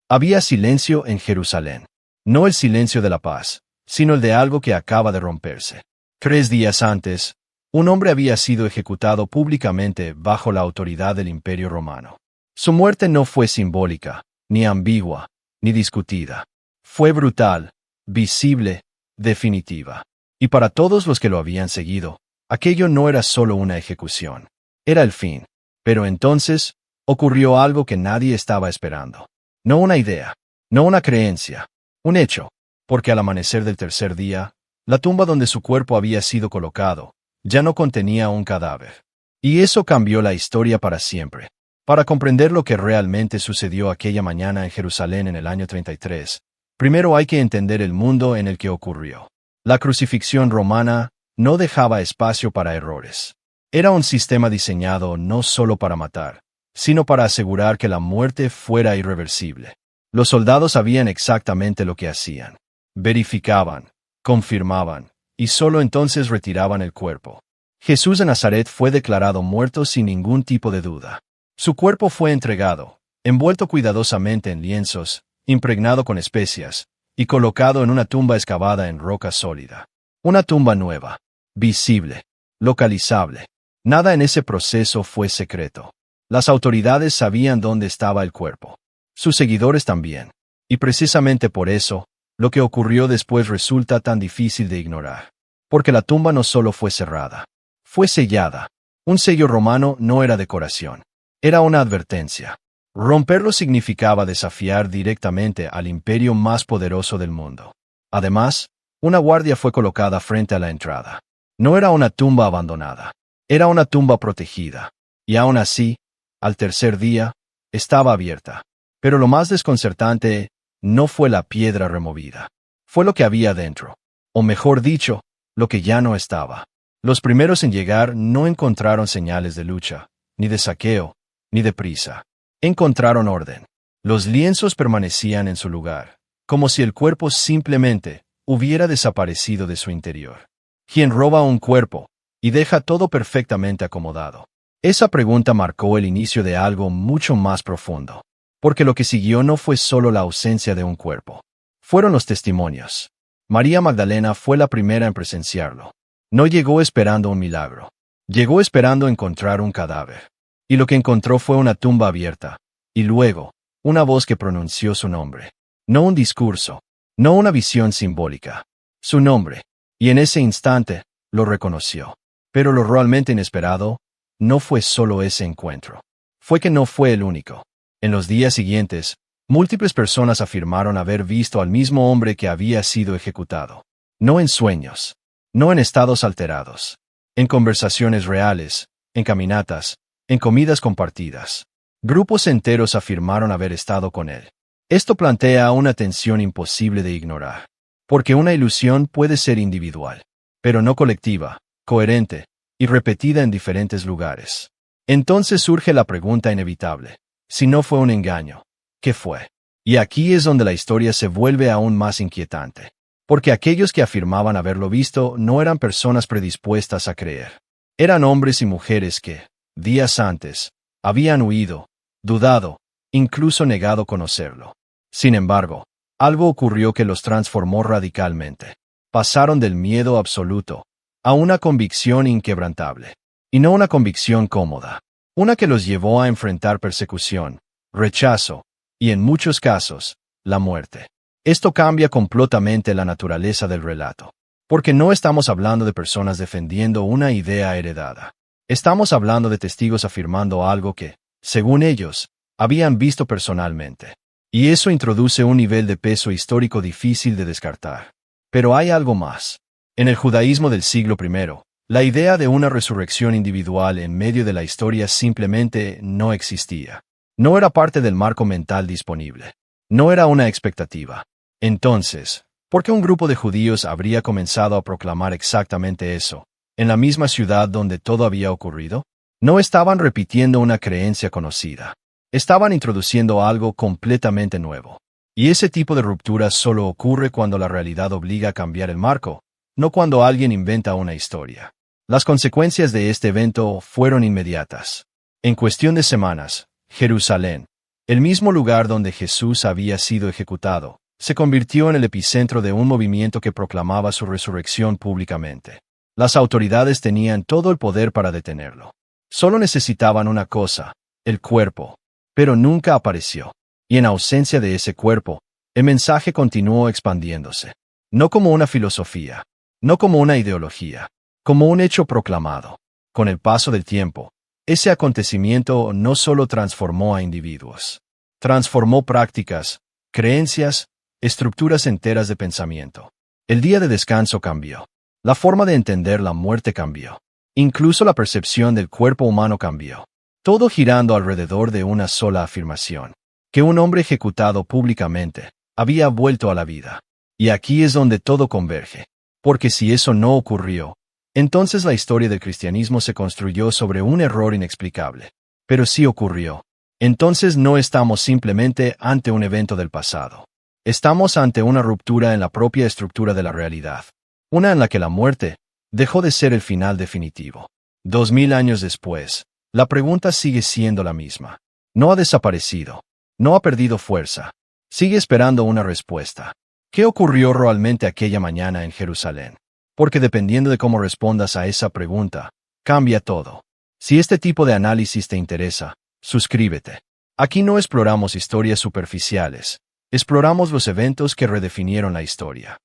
Había silencio en Jerusalén. No el silencio de la paz, sino el de algo que acaba de romperse. 3 días antes, un hombre había sido ejecutado públicamente bajo la autoridad del Imperio Romano. Su muerte no fue simbólica, ni ambigua, ni discutida. Fue brutal, visible, definitiva. Y para todos los que lo habían seguido, aquello no era solo una ejecución. Era el fin. Pero entonces, ocurrió algo que nadie estaba esperando. No una idea, no una creencia, un hecho, porque al amanecer del tercer día, la tumba donde su cuerpo había sido colocado, ya no contenía un cadáver. Y eso cambió la historia para siempre. Para comprender lo que realmente sucedió aquella mañana en Jerusalén en el año 33, primero hay que entender el mundo en el que ocurrió. La crucifixión romana no dejaba espacio para errores. Era un sistema diseñado no solo para matar, sino para asegurar que la muerte fuera irreversible. Los soldados sabían exactamente lo que hacían. Verificaban, confirmaban, y solo entonces retiraban el cuerpo. Jesús de Nazaret fue declarado muerto sin ningún tipo de duda. Su cuerpo fue entregado, envuelto cuidadosamente en lienzos, impregnado con especias, y colocado en una tumba excavada en roca sólida. Una tumba nueva, visible, localizable. Nada en ese proceso fue secreto. Las autoridades sabían dónde estaba el cuerpo. Sus seguidores también. Y precisamente por eso, lo que ocurrió después resulta tan difícil de ignorar. Porque la tumba no solo fue cerrada, fue sellada. Un sello romano no era decoración. Era una advertencia. Romperlo significaba desafiar directamente al imperio más poderoso del mundo. Además, una guardia fue colocada frente a la entrada. No era una tumba abandonada. Era una tumba protegida. Y aún así, al tercer día, estaba abierta. Pero lo más desconcertante no fue la piedra removida. Fue lo que había dentro. O mejor dicho, lo que ya no estaba. Los primeros en llegar no encontraron señales de lucha, ni de saqueo, ni de prisa. Encontraron orden. Los lienzos permanecían en su lugar, como si el cuerpo simplemente hubiera desaparecido de su interior. ¿Quién roba un cuerpo y deja todo perfectamente acomodado? Esa pregunta marcó el inicio de algo mucho más profundo. Porque lo que siguió no fue solo la ausencia de un cuerpo. Fueron los testimonios. María Magdalena fue la primera en presenciarlo. No llegó esperando un milagro. Llegó esperando encontrar un cadáver. Y lo que encontró fue una tumba abierta. Y luego, una voz que pronunció su nombre. No un discurso. No una visión simbólica. Su nombre. Y en ese instante, lo reconoció. Pero lo realmente inesperado, no fue solo ese encuentro. Fue que no fue el único. En los días siguientes, múltiples personas afirmaron haber visto al mismo hombre que había sido ejecutado. No en sueños, no en estados alterados, en conversaciones reales, en caminatas, en comidas compartidas. Grupos enteros afirmaron haber estado con él. Esto plantea una tensión imposible de ignorar. Porque una ilusión puede ser individual, pero no colectiva, coherente, y repetida en diferentes lugares. Entonces surge la pregunta inevitable. Si no fue un engaño, ¿qué fue? Y aquí es donde la historia se vuelve aún más inquietante. Porque aquellos que afirmaban haberlo visto no eran personas predispuestas a creer. Eran hombres y mujeres que, días antes, habían huido, dudado, incluso negado conocerlo. Sin embargo, algo ocurrió que los transformó radicalmente. Pasaron del miedo absoluto a una convicción inquebrantable. Y no una convicción cómoda. Una que los llevó a enfrentar persecución, rechazo, y en muchos casos, la muerte. Esto cambia completamente la naturaleza del relato. Porque no estamos hablando de personas defendiendo una idea heredada. Estamos hablando de testigos afirmando algo que, según ellos, habían visto personalmente. Y eso introduce un nivel de peso histórico difícil de descartar. Pero hay algo más. En el judaísmo del siglo I, la idea de una resurrección individual en medio de la historia simplemente no existía. No era parte del marco mental disponible. No era una expectativa. Entonces, ¿por qué un grupo de judíos habría comenzado a proclamar exactamente eso, en la misma ciudad donde todo había ocurrido? No estaban repitiendo una creencia conocida. Estaban introduciendo algo completamente nuevo. Y ese tipo de ruptura solo ocurre cuando la realidad obliga a cambiar el marco, no cuando alguien inventa una historia. Las consecuencias de este evento fueron inmediatas. En cuestión de semanas, Jerusalén, El mismo lugar donde Jesús había sido ejecutado, se convirtió en el epicentro de un movimiento que proclamaba su resurrección públicamente. Las autoridades tenían todo el poder para detenerlo. Solo necesitaban una cosa, el cuerpo, pero nunca apareció. Y en ausencia de ese cuerpo, el mensaje continuó expandiéndose. No como una filosofía, no como una ideología, como un hecho proclamado. Con el paso del tiempo, ese acontecimiento no solo transformó a individuos, transformó prácticas, creencias, estructuras enteras de pensamiento. El día de descanso cambió. La forma de entender la muerte cambió. Incluso la percepción del cuerpo humano cambió. Todo girando alrededor de una sola afirmación, que un hombre ejecutado públicamente había vuelto a la vida. Y aquí es donde todo converge. Porque si eso no ocurrió, entonces la historia del cristianismo se construyó sobre un error inexplicable. Pero si ocurrió, entonces no estamos simplemente ante un evento del pasado. Estamos ante una ruptura en la propia estructura de la realidad. Una en la que la muerte dejó de ser el final definitivo. 2000 años después, la pregunta sigue siendo la misma. No ha desaparecido. No ha perdido fuerza. Sigue esperando una respuesta. ¿Qué ocurrió realmente aquella mañana en Jerusalén? Porque dependiendo de cómo respondas a esa pregunta, cambia todo. Si este tipo de análisis te interesa, suscríbete. Aquí no exploramos historias superficiales. Exploramos los eventos que redefinieron la historia.